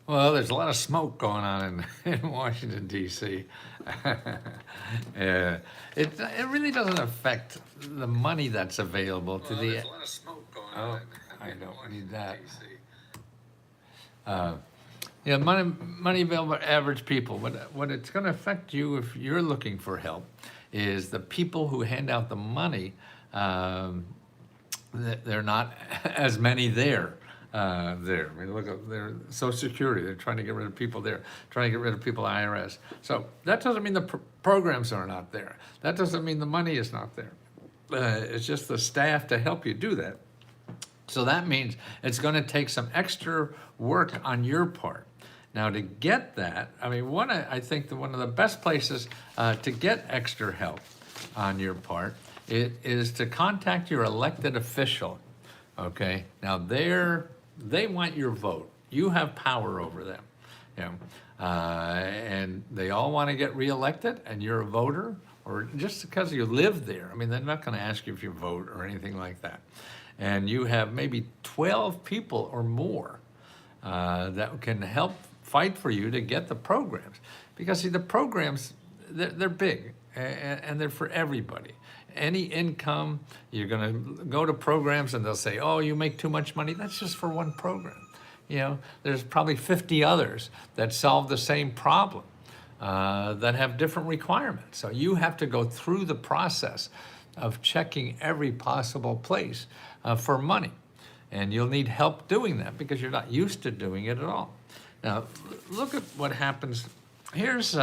Well, there's a lot of smoke going on in Washington, D.C. Yeah, it really doesn't affect the money that's available to the. There's a lot of smoke going on. I don't need that. Uh, yeah, money available to average people. What it's going to affect you if you're looking for help is the people who hand out the money. Um, they're not as many there. There. I mean, look at their Social Security. They're trying to get rid of people there, trying to get rid of people at IRS. So that doesn't mean the programs are not there. That doesn't mean the money is not there. It's just the staff to help you do that. So that means it's going to take some extra work on your part. Now, to get that, I mean, I think that one of the best places to get extra help on your part it is to contact your elected official. Okay, now they want your vote. You have power over them. You know, and they all want to get reelected, and you're a voter, or just because you live there. I mean, they're not going to ask you if you vote or anything like that. And you have maybe 12 people or more that can help fight for you to get the programs. Because see, the programs, they're big, and they're for everybody. Any income, you're going to go to programs and they'll say, oh, you make too much money. That's just for one program. You know, there's probably 50 others that solve the same problem that have different requirements. So you have to go through the process of checking every possible place for money. And you'll need help doing that because you're not used to doing it at all. Now, look at what happens. Here's,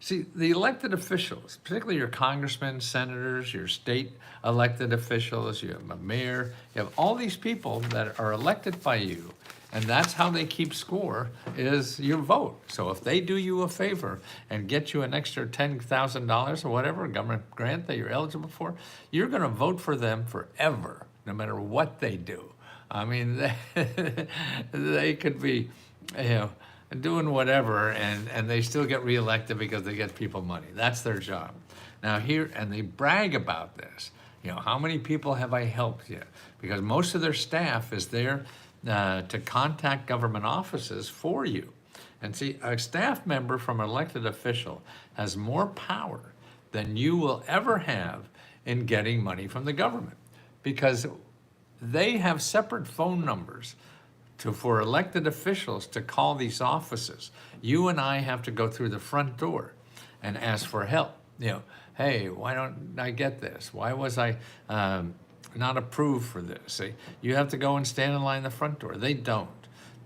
see, the elected officials, particularly your congressmen, senators, your state elected officials, you have a mayor, you have all these people that are elected by you, and that's how they keep score, is your vote. So if they do you a favor and get you an extra $10,000 or whatever, government grant that you're eligible for, you're gonna vote for them forever, no matter what they do. I mean, they could be, you know, doing whatever, and they still get reelected because they get people money. That's their job. Now here, and they brag about this. You know, how many people have I helped yet? Because most of their staff is there to contact government offices for you. And see, a staff member from an elected official has more power than you will ever have in getting money from the government, because they have separate phone numbers for elected officials to call these offices. You and I have to go through the front door and ask for help. You know, hey, why don't I get this? Why was I not approved for this? See, you have to go and stand in line in the front door. They don't.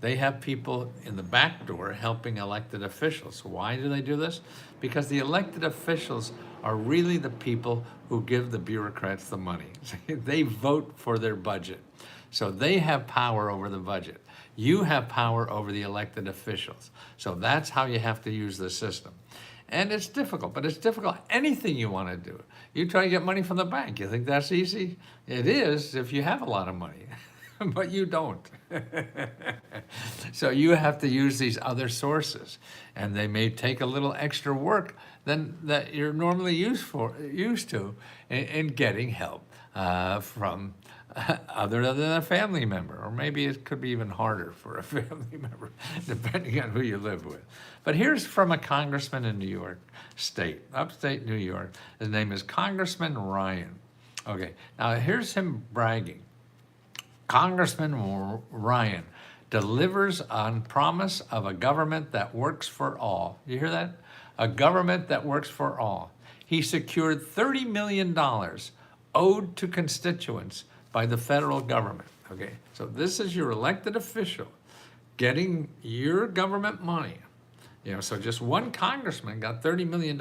They have people in the back door helping elected officials. Why do they do this? Because the elected officials are really the people who give the bureaucrats the money. They vote for their budget. So they have power over the budget. You have power over the elected officials. So that's how you have to use the system. And it's difficult, but it's difficult anything you want to do. You try to get money from the bank. You think that's easy? It is if you have a lot of money, but you don't. So you have to use these other sources, and they may take a little extra work than that you're normally used to in getting help from other than a family member, or maybe it could be even harder for a family member, depending on who you live with. But here's from a congressman in New York State, upstate New York. His name is Congressman Ryan. Okay, now here's him bragging. Congressman Ryan delivers on promise of a government that works for all. You hear that? A government that works for all. He secured $30 million owed to constituents by the federal government. Okay, so this is your elected official getting your government money. You know, so just one congressman got $30 million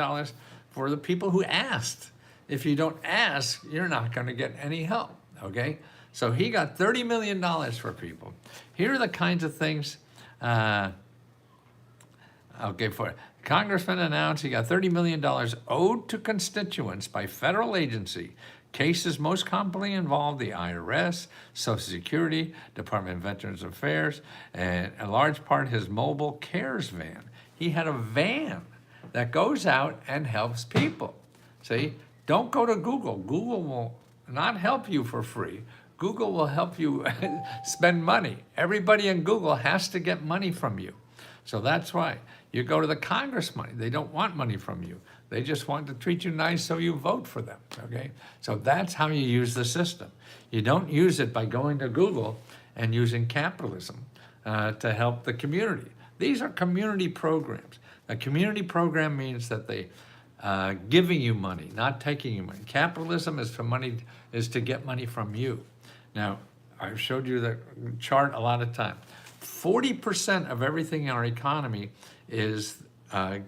for the people who asked. If you don't ask, you're not going to get any help. Okay, so he got $30 million for people. Here are the kinds of things. Okay, for Congressman announced he got $30 million owed to constituents by federal agency. Cases most commonly involve the IRS, Social Security, Department of Veterans Affairs, and in large part his mobile cares van. He had a van that goes out and helps people. See, don't go to Google. Google will not help you for free. Google will help you spend money. Everybody in Google has to get money from you. So that's why you go to the Congress money. They don't want money from you. They just want to treat you nice so you vote for them, okay? So that's how you use the system. You don't use it by going to Google and using capitalism to help the community. These are community programs. A community program means that they giving you money, not taking you money. Capitalism is to get money from you. Now, I've showed you the chart a lot of time. 40% of everything in our economy is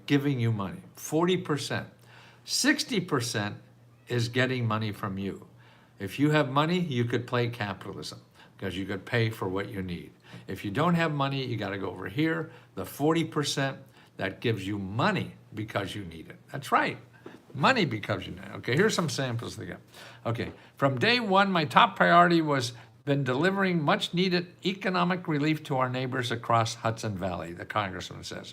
giving you money. 40%. 60% is getting money from you. If you have money, you could play capitalism because you could pay for what you need. If you don't have money, you got to go over here. The 40% that gives you money because you need it. That's right. Money because you need it. Okay, here's some samples again. Okay, from day one, my top priority was been delivering much needed economic relief to our neighbors across Hudson Valley, the congressman says.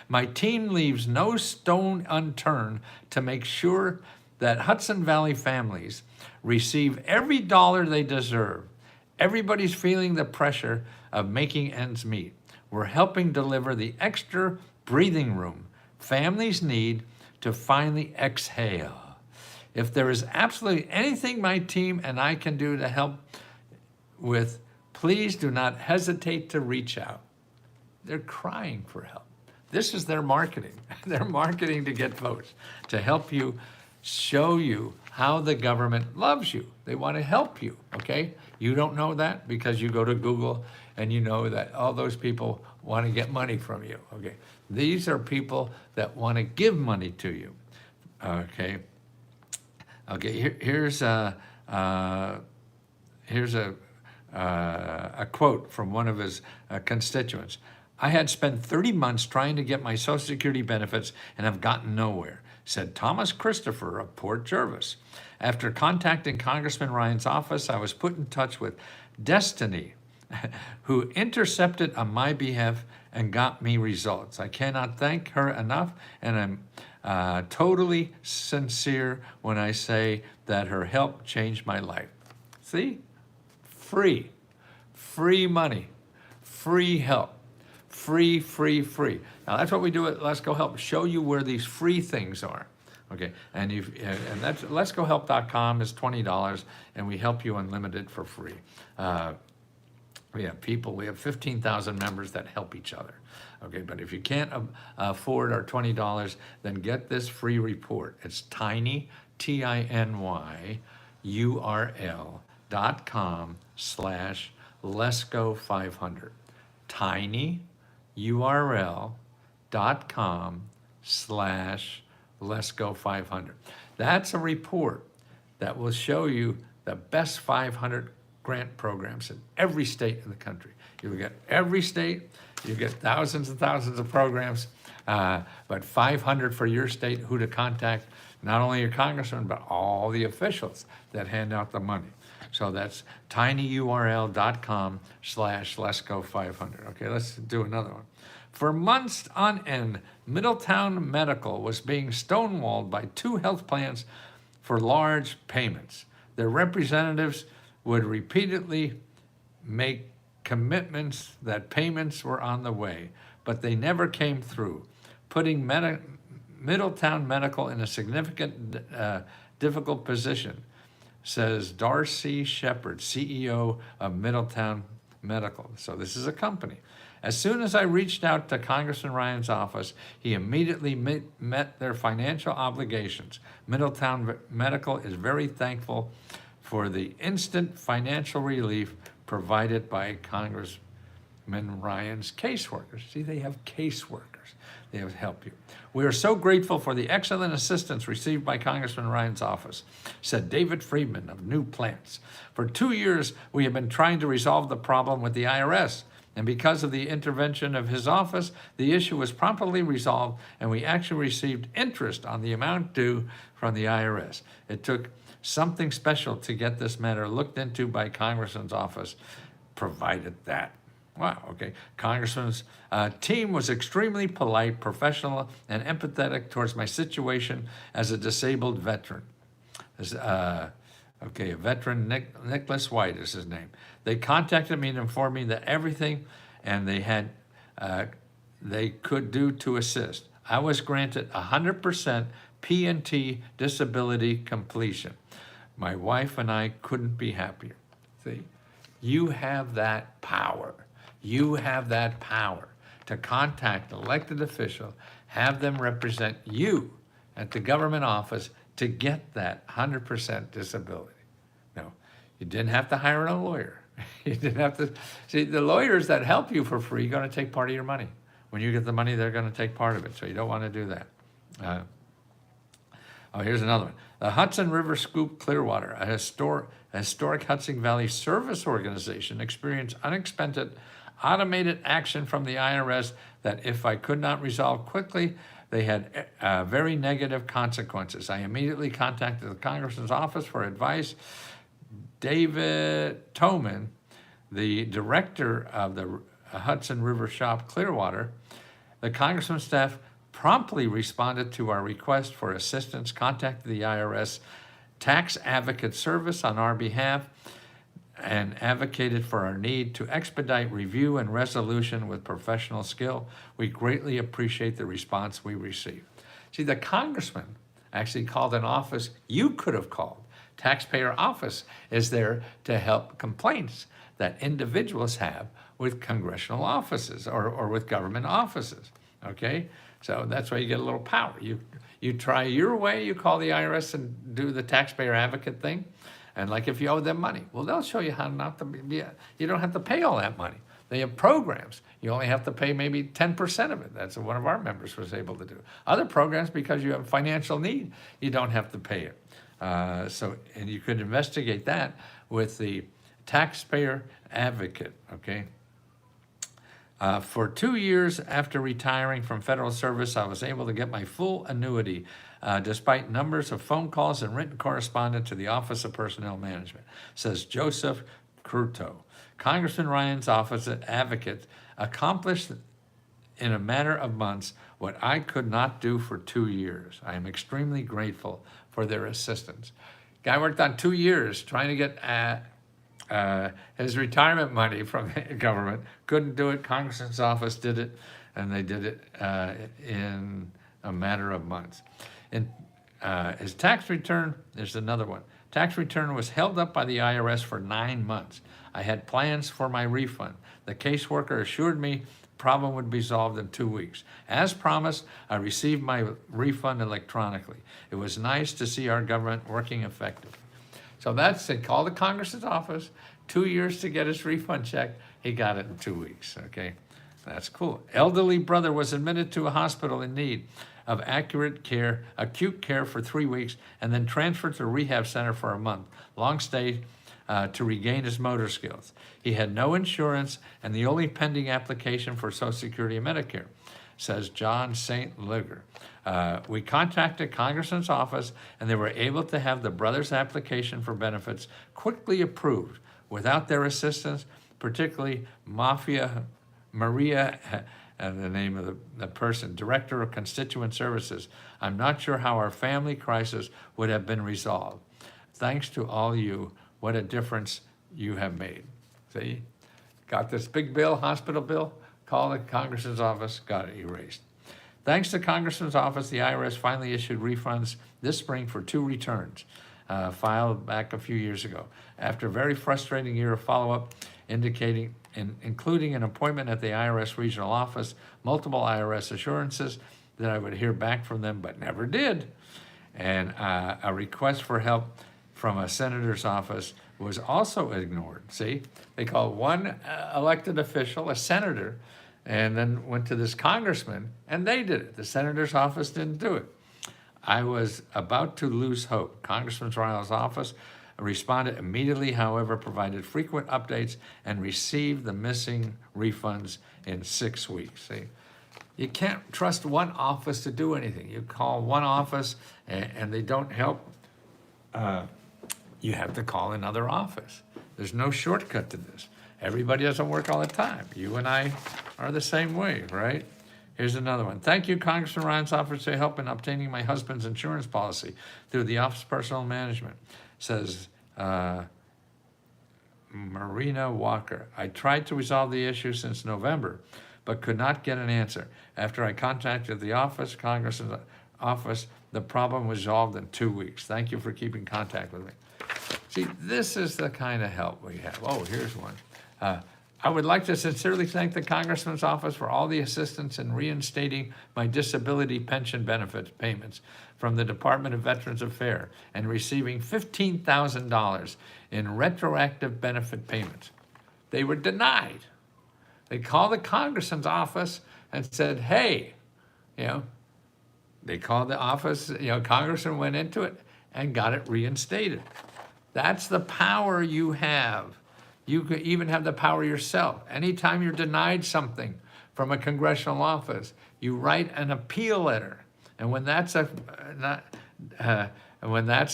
My team leaves no stone unturned to make sure that Hudson Valley families receive every dollar they deserve. Everybody's feeling the pressure of making ends meet. We're helping deliver the extra breathing room families need to finally exhale. If there is absolutely anything my team and I can do to help with, please do not hesitate to reach out. They're crying for help. This is their marketing. They're marketing to get votes, to help you, show you how the government loves you. They want to help you, okay? You don't know that because you go to Google and you know that all those people want to get money from you, okay? These are people that want to give money to you, okay? Okay, here's a quote from one of his constituents. I had spent 30 months trying to get my Social Security benefits and have gotten nowhere, said Thomas Christopher of Port Jervis. After contacting Congressman Ryan's office, I was put in touch with Destiny, who intercepted on my behalf and got me results. I cannot thank her enough, and I'm totally sincere when I say that her help changed my life. See? Free money, free help, free. Now that's what we do at Let's Go Help, show you where these free things are, okay? And that's letsgohelp.com is $20, and we help you unlimited for free. We have 15,000 members that help each other, okay? But if you can't afford our $20, then get this free report. It's tiny, TINY, URL.com/Let'sGo500. Tiny URL.com/Let'sGo500. That's a report that will show you the best 500 grant programs in every state in the country. You'll get every state, you get thousands and thousands of programs, but 500 for your state, who to contact, not only your congressman, but all the officials that hand out the money. So that's tinyurl.com/Let'sGo500. Okay, let's do another one. For months on end, Middletown Medical was being stonewalled by 2 health plans for large payments. Their representatives would repeatedly make commitments that payments were on the way, but they never came through, putting Middletown Medical in a significant, difficult position, says Darcy Shepard, CEO of Middletown Medical. So this is a company. As soon as I reached out to Congressman Ryan's office, he immediately met their financial obligations. Middletown Medical is very thankful for the instant financial relief provided by Congressman Ryan's caseworkers. See, they have caseworkers. They have helped you. We are so grateful for the excellent assistance received by Congressman Ryan's office, said David Friedman of New Plants. For 2 years, we have been trying to resolve the problem with the IRS. And because of the intervention of his office, the issue was promptly resolved, and we actually received interest on the amount due from the IRS. It took something special to get this matter looked into by Congressman's office, provided that. Wow, okay. Congressman's team was extremely polite, professional, and empathetic towards my situation as a disabled veteran. Okay, a veteran, Nicholas White is his name. They contacted me and informed me that everything and they could do to assist. I was granted 100% P&T disability completion. My wife and I couldn't be happier. See, you have that power. You have that power to contact an elected official, have them represent you at the government office to get that 100% disability. No, you didn't have to hire a lawyer. You didn't have to, see, the lawyers that help you for free are gonna take part of your money. When you get the money, they're gonna take part of it, so you don't wanna do that. Here's another one. The Hudson River Scoop Clearwater, a historic Hudson Valley service organization, experienced unexpected automated action from the IRS that if I could not resolve quickly, they had very negative consequences. I immediately contacted the congressman's office for advice. David Toman, the director of the Hudson River Shop Clearwater, the congressman's staff promptly responded to our request for assistance, contacted the IRS Tax Advocate Service on our behalf, and advocated for our need to expedite review and resolution with professional skill. We greatly appreciate the response we received. See, the congressman actually called an office you could have called. Taxpayer office is there to help complaints that individuals have with congressional offices or with government offices, okay? So that's why you get a little power. You try your way, you call the IRS and do the taxpayer advocate thing. And like if you owe them money, well, they'll show you how not to be, you don't have to pay all that money. They have programs. You only have to pay maybe 10% of it. That's what one of our members was able to do. Other programs, because you have financial need, you don't have to pay it. And you could investigate that with the taxpayer advocate, okay? For 2 years after retiring from federal service, I was able to get my full annuity despite numbers of phone calls and written correspondence to the Office of Personnel Management, says Joseph Cruto. Congressman Ryan's office advocate accomplished in a matter of months what I could not do for 2 years. I am extremely grateful for their assistance. Guy worked on 2 years trying to get his retirement money from the government. Couldn't do it. Congressman's office did it, and they did it in a matter of months. And his tax return, there's another one. Tax return was held up by the IRS for 9 months. I had plans for my refund. The caseworker assured me the problem would be solved in 2 weeks. As promised, I received my refund electronically. It was nice to see our government working effectively. So that's it. Call the Congress's office, 2 years to get his refund check. He got it in 2 weeks, okay? That's cool. Elderly brother was admitted to a hospital in need of acute care for 3 weeks, and then transferred to a rehab center for a month. Long stay to regain his motor skills. He had no insurance and the only pending application for Social Security and Medicare, says John St. Luger. We contacted Congressman's office and they were able to have the brother's application for benefits quickly approved. Without their assistance, particularly Maria, the name of the person, Director of Constituent Services, I'm not sure how our family crisis would have been resolved. Thanks to all you, what a difference you have made. See, got this big bill, hospital bill, call the Congressman's office, got it erased. Thanks to Congressman's office, the IRS finally issued refunds this spring for 2 returns filed back a few years ago. After a very frustrating year of follow-up, including an appointment at the IRS regional office, multiple IRS assurances that I would hear back from them, but never did, and a request for help from a senator's office was also ignored. See, they called one elected official, a senator, and then went to this congressman, and they did it. The senator's office didn't do it. I was about to lose hope. Congressman Ryle's office responded immediately, however, provided frequent updates, and received the missing refunds in 6 weeks. See, you can't trust one office to do anything. You call one office and they don't help, you have to call another office. There's no shortcut to this. Everybody doesn't work all the time. You and I are the same way, right? Here's another one. Thank you, Congressman Ryan's office, for help in obtaining my husband's insurance policy through the Office of Personnel Management, says Marina Walker. I tried to resolve the issue since November, but could not get an answer. After I contacted the office, Congressman's office, the problem was resolved in 2 weeks. Thank you for keeping contact with me. See, this is the kind of help we have. Oh, here's one. I would like to sincerely thank the Congressman's office for all the assistance in reinstating my disability pension benefits payments from the Department of Veterans Affairs and receiving $15,000 in retroactive benefit payments. They were denied. They called the Congressman's office and said, hey, they called the office, Congressman went into it and got it reinstated. That's the power you have. You could even have the power yourself. Anytime you're denied something from a congressional office, you write an appeal letter. And when that's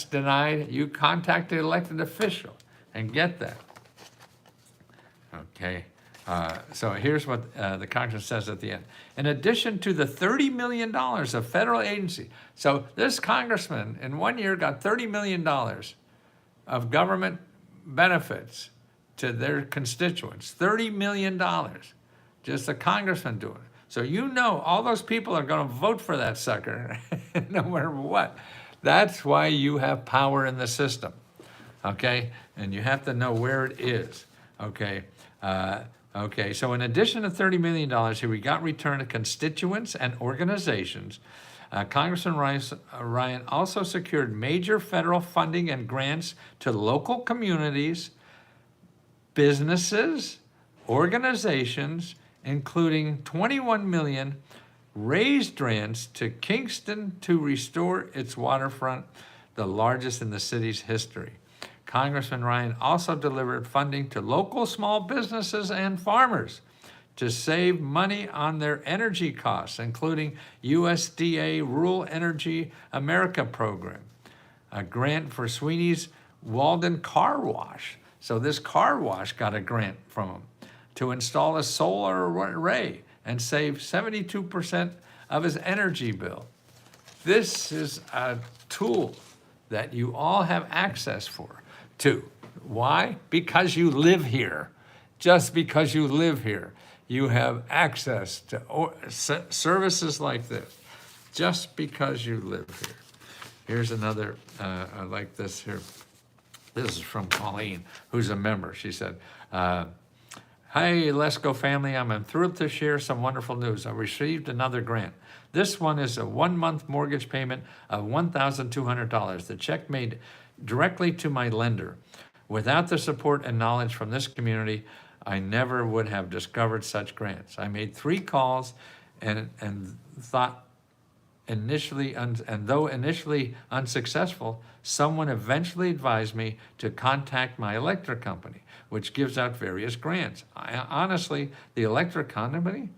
denied, you contact the elected official and get that. Okay. So here's what the Congress says at the end. In addition to the $30 million of federal agency, so this congressman in 1 year got $30 million of government benefits to their constituents, $30 million, just a congressman doing it. So all those people are gonna vote for that sucker, no matter what. That's why you have power in the system, okay? And you have to know where it is, okay? Okay, so in addition to $30 million here, we got returned to constituents and organizations. Congressman Ryan also secured major federal funding and grants to local communities, businesses, organizations, including $21 million raised grants to Kingston to restore its waterfront, the largest in the city's history. Congressman Ryan also delivered funding to local small businesses and farmers to save money on their energy costs, including USDA Rural Energy America program, a grant for Sweeney's Walden Car Wash. So this car wash got a grant from him to install a solar array and save 72% of his energy bill. This is a tool that you all have access to. Why? Because you live here. Just because you live here, you have access to services like this. Just because you live here. Here's another, I like this here. This is from Colleen, who's a member. She said, hi, Lesko family. I'm thrilled to share some wonderful news. I received another grant. This one is a 1-month mortgage payment of $1,200. The check made directly to my lender. Without the support and knowledge from this community, I never would have discovered such grants. I made 3 calls and thought initially, and though initially unsuccessful, someone eventually advised me to contact my electric company, which gives out various grants. Honestly, the electric company,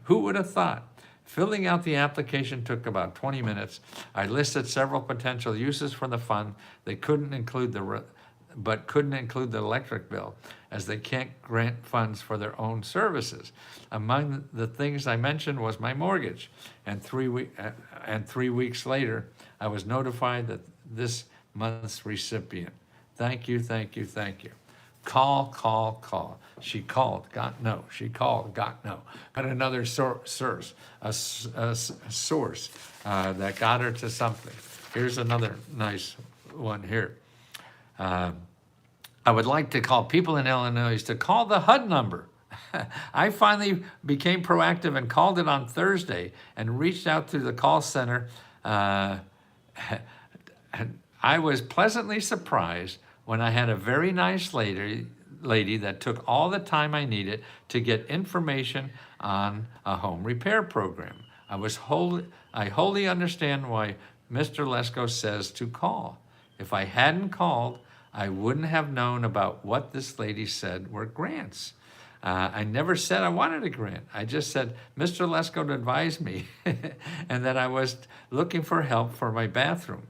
who would have thought? Filling out the application took about 20 minutes. I listed several potential uses for the fund. They couldn't include the electric bill, as they can't grant funds for their own services. Among the things I mentioned was my mortgage, and 3 weeks later, I was notified that this month's recipient. Thank you, thank you, thank you. Call. She called, got no. She called, got no. Got another source, a source that got her to something. Here's another nice one here. I would like to call people in Illinois to call the HUD number. I finally became proactive and called it on Thursday and reached out to the call center. I was pleasantly surprised when I had a very nice lady that took all the time I needed to get information on a home repair program. I wholly understand why Mr. Lesko says to call. If I hadn't called, I wouldn't have known about what this lady said were grants. I never said I wanted a grant. I just said, Mr. Lesko advised me and that I was looking for help for my bathroom.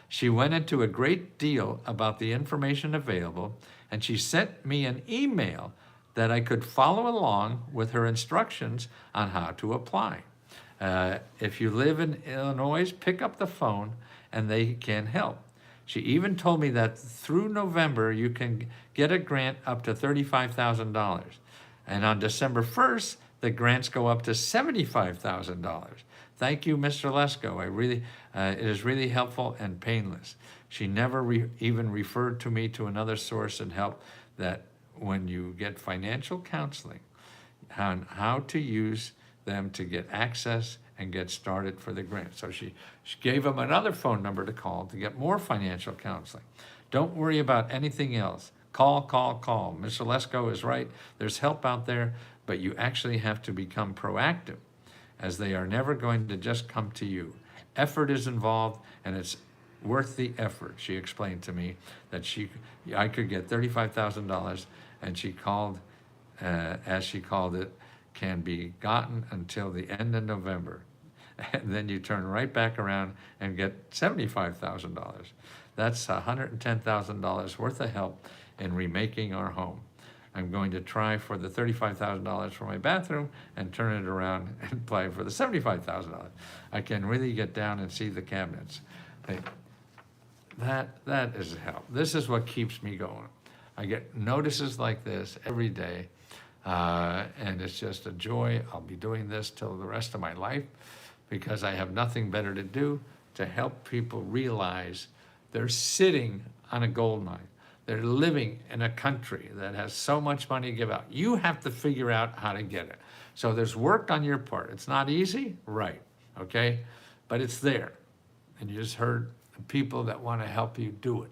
She went into a great deal about the information available, and she sent me an email that I could follow along with her instructions on how to apply. If you live in Illinois, pick up the phone and they can help. She even told me that through November, you can get a grant up to $35,000. And on December 1st, the grants go up to $75,000. Thank you, Mr. Lesko. It is really helpful and painless. She never even referred to me to another source and help that when you get financial counseling on how to use them to get access and get started for the grant. So she gave him another phone number to call to get more financial counseling. Don't worry about anything else. Call, call, call. Mr. Lesko is right. There's help out there, but you actually have to become proactive, as they are never going to just come to you. Effort is involved, and it's worth the effort. She explained to me that I could get $35,000, and she called, as she called it, can be gotten until the end of November. And then you turn right back around and get $75,000. That's $110,000 worth of help in remaking our home. I'm going to try for the $35,000 for my bathroom and turn it around and apply for the $75,000. I can really get down and see the cabinets. That is help. This is what keeps me going. I get notices like this every day, and it's just a joy. I'll be doing this till the rest of my life because I have nothing better to do to help people realize they're sitting on a gold mine. They're living in a country that has so much money to give out. You have to figure out how to get it. So there's work on your part. It's not easy, right, okay? But it's there. And you just heard the people that want to help you do it.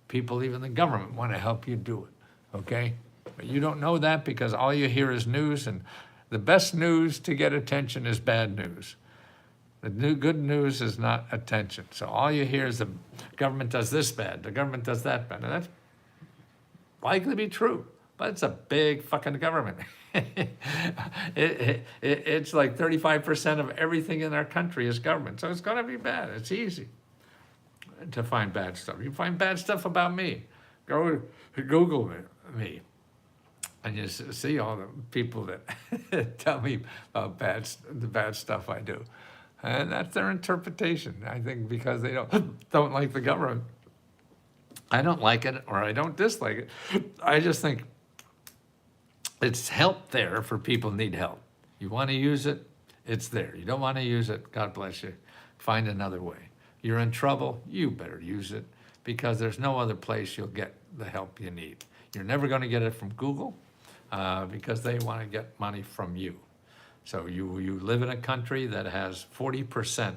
People, even the government, want to help you do it, okay? But you don't know that because all you hear is news, and the best news to get attention is bad news. The good news is not attention. So all you hear is the government does this bad, the government does that bad. And that's likely to be true, but it's a big fucking government. It's like 35% of everything in our country is government. So it's gonna be bad. It's easy to find bad stuff. You find bad stuff about me, go Google me. And you see all the people that tell me about the bad stuff I do. And that's their interpretation, I think, because they don't like the government. I don't like it, or I don't dislike it. I just think it's help there for people who need help. You want to use it, it's there. You don't want to use it, God bless you. Find another way. You're in trouble, you better use it, because there's no other place you'll get the help you need. You're never going to get it from Google, because they want to get money from you. So you live in a country that has 40%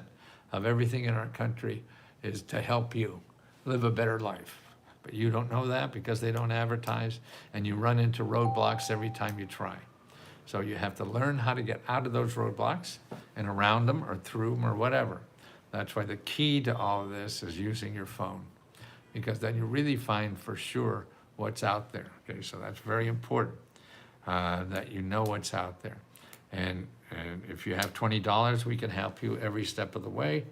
of everything in our country is to help you live a better life. But you don't know that because they don't advertise, and you run into roadblocks every time you try. So you have to learn how to get out of those roadblocks and around them or through them or whatever. That's why the key to all of this is using your phone, because then you really find for sure what's out there. Okay, so that's very important, that you know what's out there. And if you have $20, we can help you every step of the way.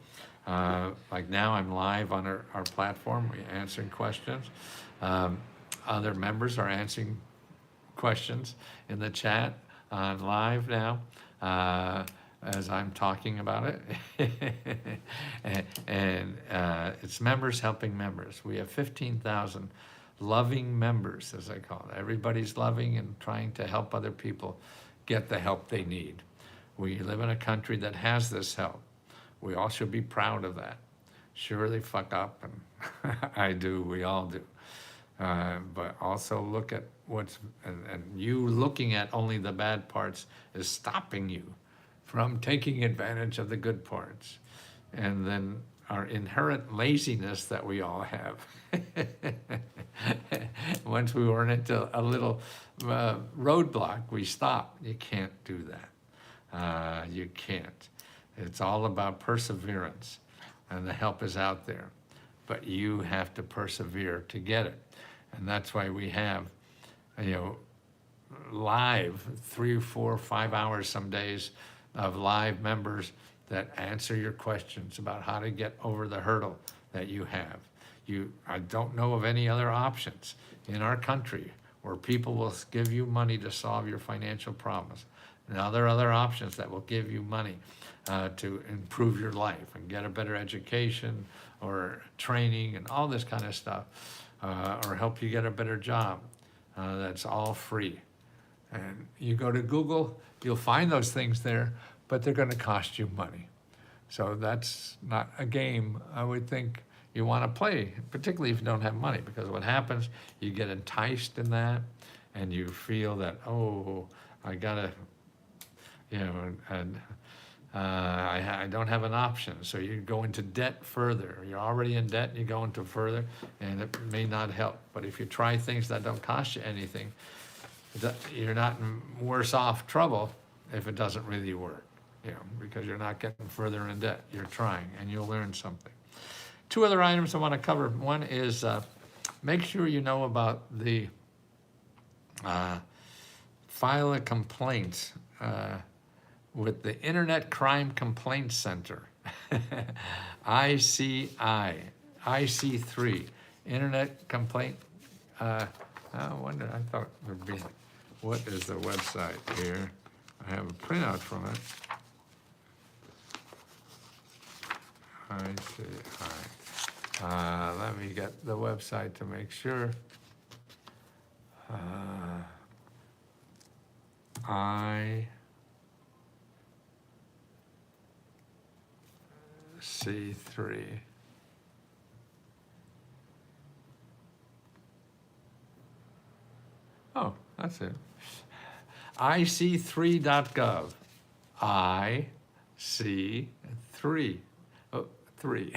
Like now I'm live on our platform, we're answering questions. Other members are answering questions in the chat on live now as I'm talking about it. and it's members helping members. We have 15,000 loving members, as I call it. Everybody's loving and trying to help other people get the help they need. We live in a country that has this help. We all should be proud of that. Sure, they fuck up, and I do, we all do. But also look at and you looking at only the bad parts is stopping you from taking advantage of the good parts. And then our inherent laziness that we all have. Once we run into a little roadblock, we stop. You can't do that. You can't. It's all about perseverance, and the help is out there. But you have to persevere to get it. And that's why we have, live 3, 4, 5 hours some days of live members that answer your questions about how to get over the hurdle that you have. I don't know of any other options in our country where people will give you money to solve your financial problems. Now, there are other options that will give you money to improve your life and get a better education or training and all this kind of stuff, or help you get a better job. That's all free. And you go to Google, you'll find those things there, but they're going to cost you money. So that's not a game I would think you want to play, particularly if you don't have money, because what happens, you get enticed in that, and you feel that, oh, I gotta, and I don't have an option. So you go into debt further. You're already in debt, you go into further, and it may not help. But if you try things that don't cost you anything, you're not in worse off trouble if it doesn't really work, because you're not getting further in debt. You're trying, and you'll learn something. Two other items I want to cover. One is make sure you know about the file a complaint with the Internet Crime Complaint Center, IC3, Internet Complaint. I wonder, I thought it would be, what is the website here? I have a printout from it. Let me get the website to make sure. IC3. Oh, that's it. IC3.gov. IC3. Oh, 3.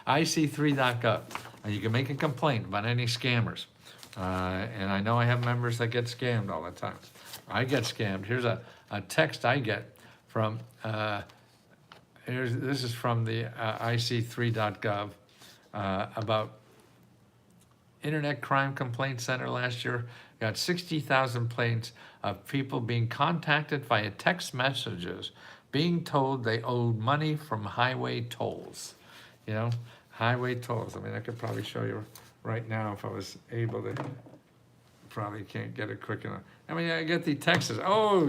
IC3.gov. And you can make a complaint about any scammers. And I know I have members that get scammed all the time. I get scammed. Here's a text I get from, this is from the IC3.gov about Internet Crime Complaint Center last year. Got 60,000 complaints of people being contacted via text messages, being told they owed money from highway tolls. Highway tolls. I mean, I could probably show you right now if I was able to. Probably can't get it quick enough. I mean, I get the texts, oh,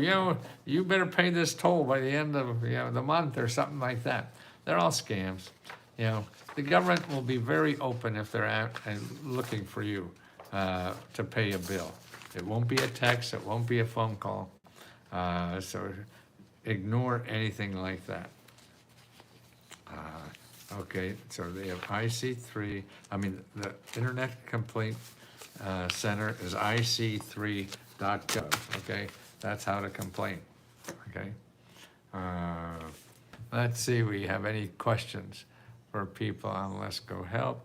you better pay this toll by the end of the month or something like that. They're all scams. The government will be very open if they're out and looking for you to pay a bill. It won't be a text, it won't be a phone call. So ignore anything like that. Okay, so they have IC3, the Internet Complaint Center is IC3.gov, okay? That's how to complain, okay? Let's see, we have any questions for people on Let's Go Help.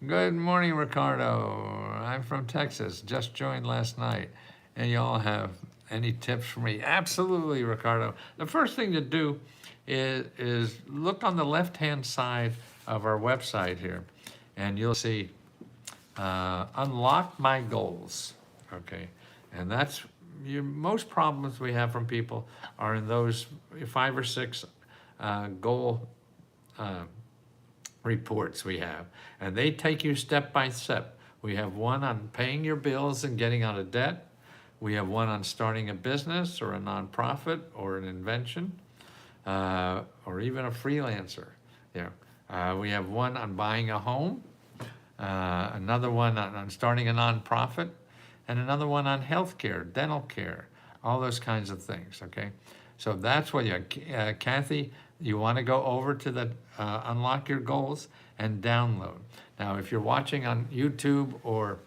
Good morning, Ricardo. I'm from Texas, just joined last night. And y'all have any tips for me? Absolutely, Ricardo. The first thing to do is look on the left-hand side of our website here, and you'll see Unlock My Goals, okay? And that's, most problems we have from people are in those 5 or 6 goal reports we have, and they take you step by step. We have one on paying your bills and getting out of debt. We have one on starting a business or a nonprofit or an invention, or even a freelancer. We have one on buying a home, another one on starting a nonprofit, and another one on healthcare, dental care, all those kinds of things, okay? So that's what Kathy, you want to go over to the Unlock Your Goals and download. Now, if you're watching on YouTube or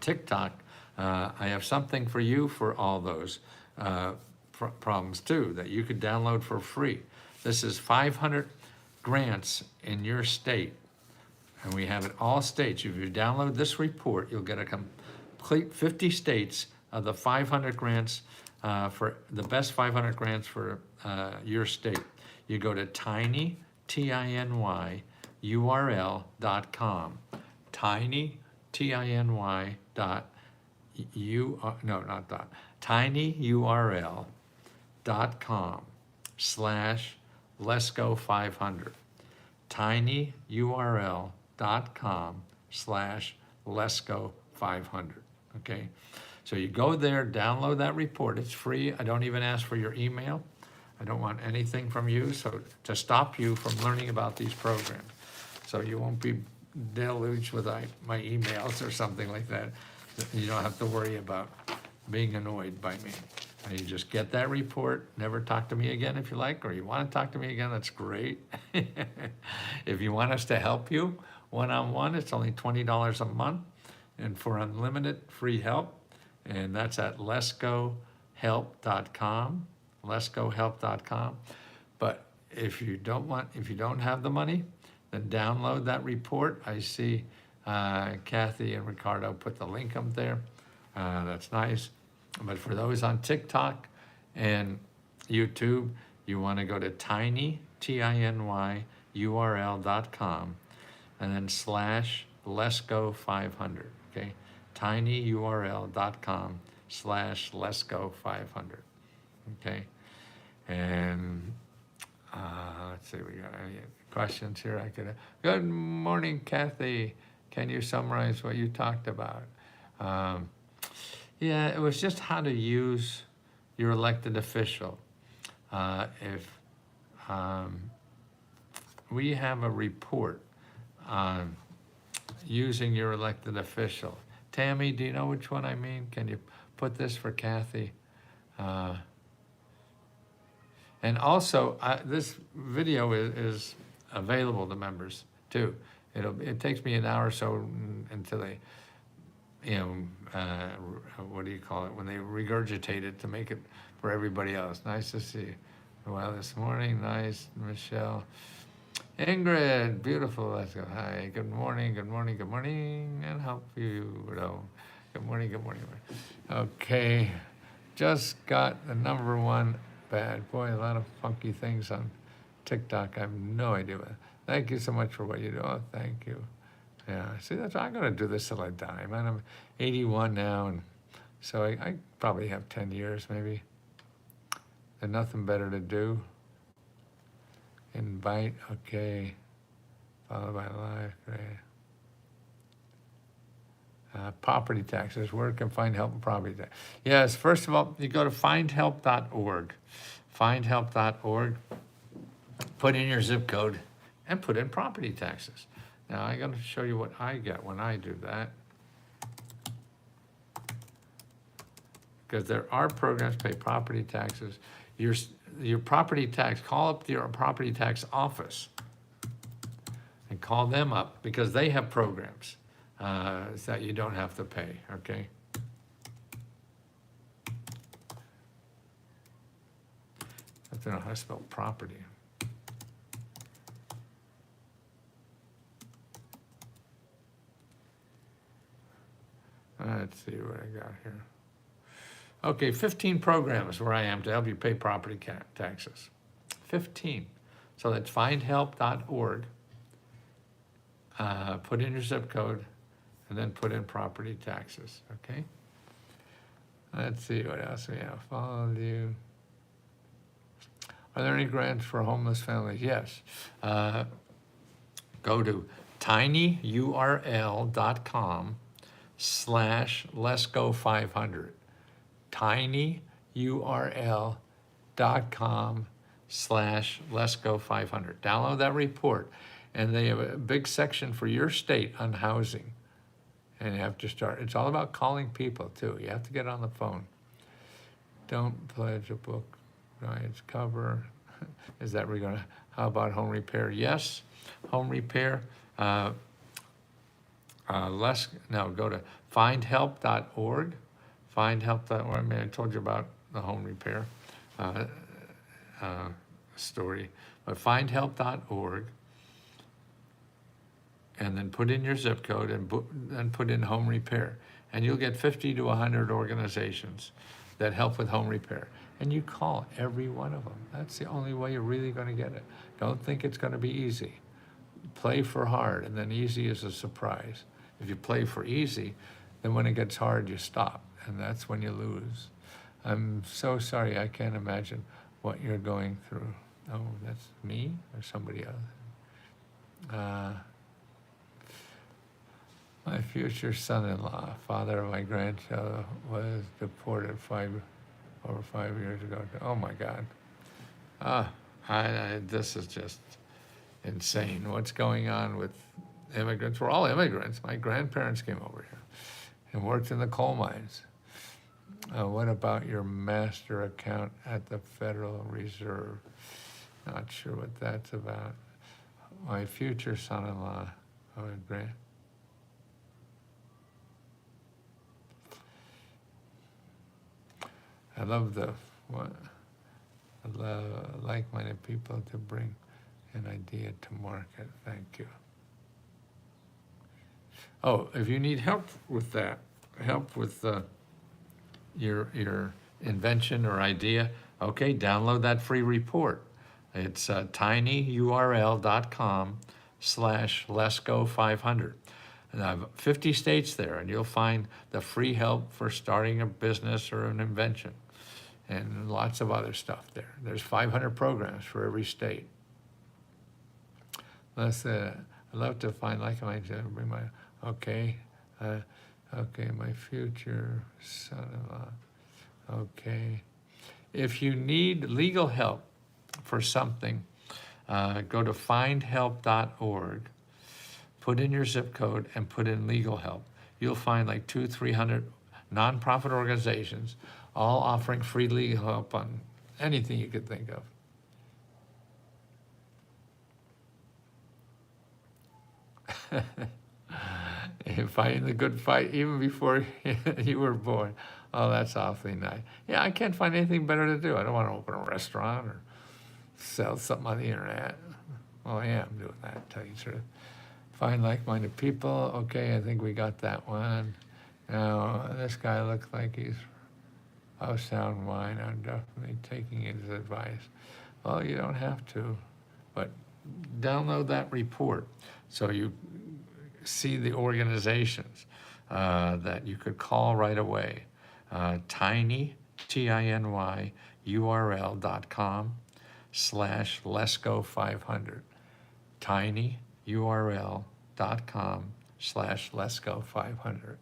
TikTok, I have something for you for all those problems too, that you could download for free. This is 500 grants in your state, and we have it all states. If you download this report, you'll get a complete 50 states of the 500 grants for the best 500 grants for your state. You go to tiny, T-I-N-Y, URL.com, tiny, T-I-N-Y tinyurl.com/letsgo500, tinyurl.com/letsgo500, okay? So you go there, download that report. It's free. I don't even ask for your email. I don't want anything from you, so to stop you from learning about these programs. So you won't be deluged with my emails or something like that. You don't have to worry about being annoyed by me. And you just get that report, never talk to me again if you like, or you want to talk to me again, that's great. If you want us to help you one-on-one, it's only $20 a month, and for unlimited free help, and that's at letsgohelp.com, letsgohelp.com. But if you don't have the money, then download that report. I see Kathy and Ricardo put the link up there. That's nice. But for those on TikTok and YouTube, you want to go to tiny, Tiny, url.com, and then /letsgo500, okay? tinyurl.com/letsgo500, okay? And let's see, we got any questions here? Good morning, Kathy. Can you summarize what you talked about? Yeah, it was just how to use your elected official. If we have a report on using your elected official. Tammy, do you know which one I mean? Can you put this for Kathy? And also, this video is available to members too. It takes me an hour or so until they, what do you call it, when they regurgitate it to make it for everybody else. Nice to see you. Well, this morning, nice, Michelle. Ingrid, beautiful, let's go. Hi, good morning, good morning, good morning, and help you, good morning, good morning. Okay, just got the #1 bad boy, a lot of funky things on TikTok. I have no idea. Thank you so much for what you do. Oh, thank you. Yeah, see, I'm gonna do this till I die, man. I'm 81 now, and so I probably have 10 years, maybe. There's nothing better to do. Invite, okay. Followed by live, great. Property taxes, where can find help in property tax? Yes, first of all, you go to findhelp.org. Findhelp.org, put in your zip code, and put in property taxes. Now, I'm going to show you what I get when I do that. Because there are programs to pay property taxes. Your property tax, call up your property tax office and call them up because they have programs that you don't have to pay, okay? I have to know how to spell property. Let's see what I got here. Okay, 15 programs where I am to help you pay property taxes. 15. So that's findhelp.org. Put in your zip code, and then put in property taxes, okay? Let's see what else we have. Follow you. Are there any grants for homeless families? Yes. Go to tinyurl.com/letsgo500. tinyurl.com/letsgo500. Download that report. And they have a big section for your state on housing. And you have to start, it's all about calling people too. You have to get on the phone. Don't pledge a book, Ryan's cover. Is that we're gonna, how about home repair? Yes, home repair. Go to findhelp.org. Findhelp.org, I mean, I told you about the home repair story. But findhelp.org. And then put in your zip code and then put in home repair. And you'll get 50 to 100 organizations that help with home repair. And you call every one of them. That's the only way you're really gonna get it. Don't think it's gonna be easy. Play for hard, and then easy is a surprise. If you play for easy, then when it gets hard, you stop, and that's when you lose. I'm so sorry, I can't imagine what you're going through. Oh, that's me or somebody else? My future son-in-law, father of my grandchild, was deported over 5 years ago. Oh my God. Ah, this is just insane. What's going on with immigrants? We're all immigrants. My grandparents came over here and worked in the coal mines. What about your master account at the Federal Reserve? Not sure what that's about. My future son-in-law, grand. I love like-minded people to bring an idea to market. Thank you. Oh, if you need help with that, help with your invention or idea, okay, download that free report. It's tinyurl.com/letsgo500. And I have 50 states there, and you'll find the free help for starting a business or an invention, and lots of other stuff there. There's 500 programs for every state. I'd love to find like-minded, bring my, okay, my future son-in-law, okay. If you need legal help for something, go to findhelp.org, put in your zip code, and put in legal help. You'll find like 200-300 nonprofit organizations, all offering free legal help on anything you could think of. Fighting the good fight even before you were born. Oh, that's awfully nice. Yeah, I can't find anything better to do. I don't want to open a restaurant or sell something on the internet. Well, I am doing that, to tell you the truth. Find like-minded people. Okay, I think we got that one. Now, this guy looks like he's of sound mind. I'm definitely taking his advice. Well, you don't have to, but download that report so you see the organizations that you could call right away. Tiny, T-I-N-Y, url.com/letsgo500. Tiny, url.com/letsgo500.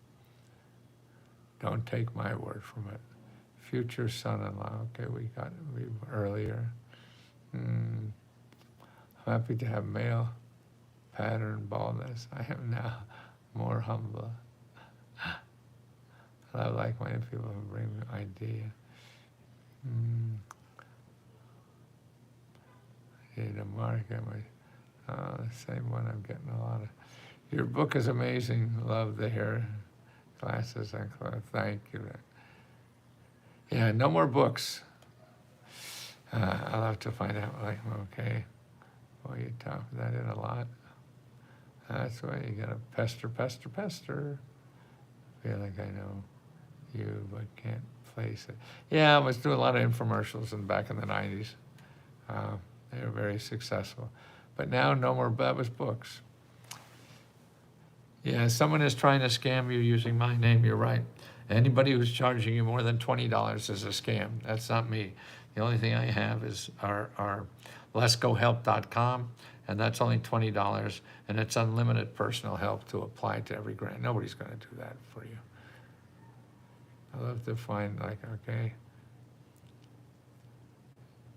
Don't take my word from it. Future son-in-law, okay, we got earlier. Happy to have male pattern baldness. I am now more humble. I like when people bring me idea. Need a market. The same one I'm getting a lot of. Your book is amazing. Love the hair classes and clothes. Thank you. Yeah, no more books. I'll have to find out. Like, okay, well, you talk that in a lot. That's why you gotta pester. Feel like I know you, but can't place it. Yeah, I was doing a lot of infomercials back in the 90s. They were very successful. But now, no more, that was books. Yeah, someone is trying to scam you using my name, you're right. Anybody who's charging you more than $20 is a scam. That's not me. The only thing I have is our letsgohelp.com, and that's only $20, and it's unlimited personal help to apply to every grant. Nobody's gonna do that for you. I love to find, like, okay,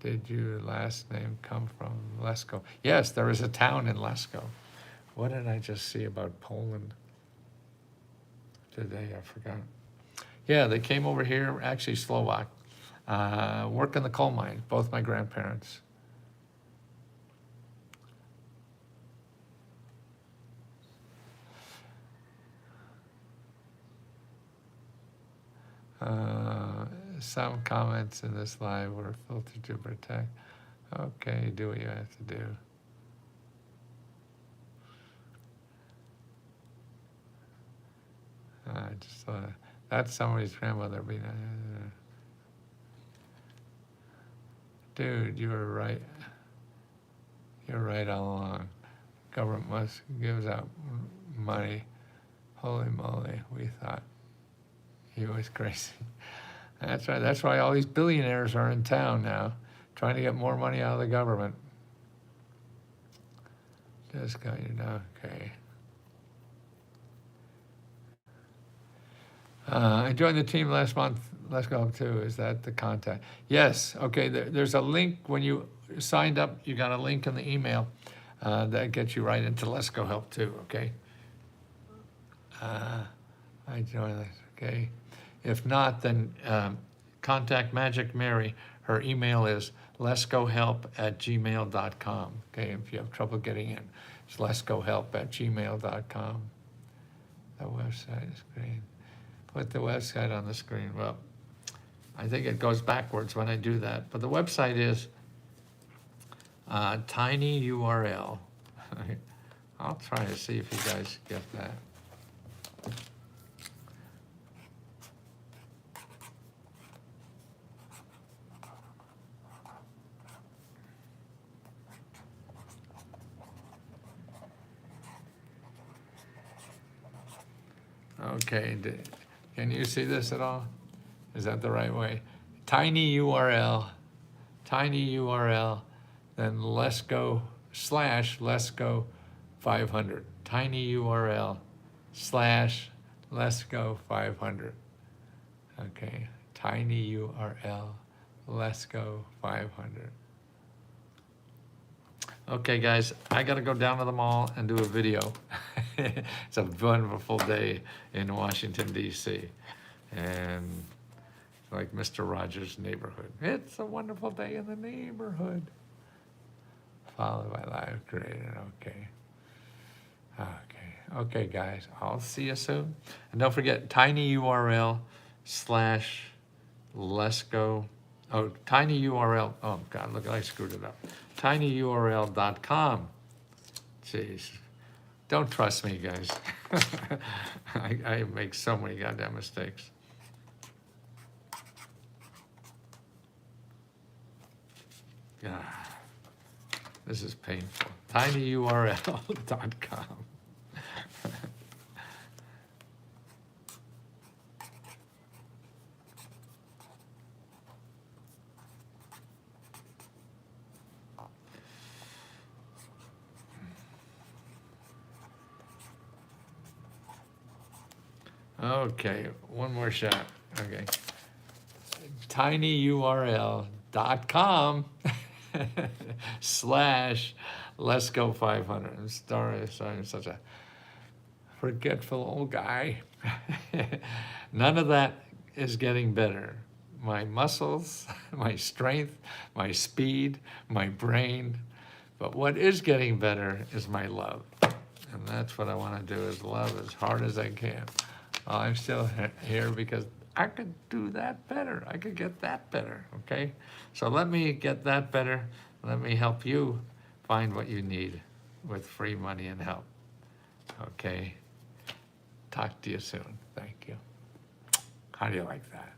did your last name come from Lesko? Yes, there is a town in Lesko. What did I just see about Poland today? I forgot. Yeah, they came over here, actually Slovak, work in the coal mine, both my grandparents. Some comments in this live were filtered to protect. Okay, do what you have to do. I just thought that's somebody's grandmother being. Dude, you were right. You're right all along. Government gives out money. Holy moly, we thought he was crazy. That's right. That's why all these billionaires are in town now, trying to get more money out of the government. Just got you now, okay. I joined the team last month. Let's go up too. Is that the contact? Yes. Okay. There's a link when you signed up. You got a link in the email that gets you right into Let's Go Help too. Okay. I joined this. Okay. If not, then contact Magic Mary. Her email is letsgohelp@gmail.com. Okay. If you have trouble getting in, it's letsgohelp@gmail.com. The website is green. Put the website on the screen. Well, I think it goes backwards when I do that. But the website is tiny URL. I'll try to see if you guys get that. Okay, can you see this at all? Is that the right way? Tiny URL, then let's go /let's go 500. Tiny URL / let's go 500. Okay, tiny URL, let's go 500. Okay, guys, I gotta go down to the mall and do a video. It's a wonderful day in Washington, D.C. And like Mr. Rogers' neighborhood. It's a wonderful day in the neighborhood. Followed by live created, okay. Okay, guys, I'll see you soon. And don't forget, tiny URL / let's go. Oh, tiny URL. Oh, God, look, I screwed it up. tinyurl.com. Jeez. Don't trust me, guys. I make so many goddamn mistakes. This is painful. tinyurl.com. Okay, one more shot. Okay. tinyurl.com / let's go 500. I'm sorry, I'm such a forgetful old guy. None of that is getting better. My muscles, my strength, my speed, my brain. But what is getting better is my love. And that's what I want to do, is love as hard as I can. I'm still here because I could do that better. I could get that better, okay? So let me get that better. Let me help you find what you need with free money and help, okay? Talk to you soon. Thank you. How do you like that?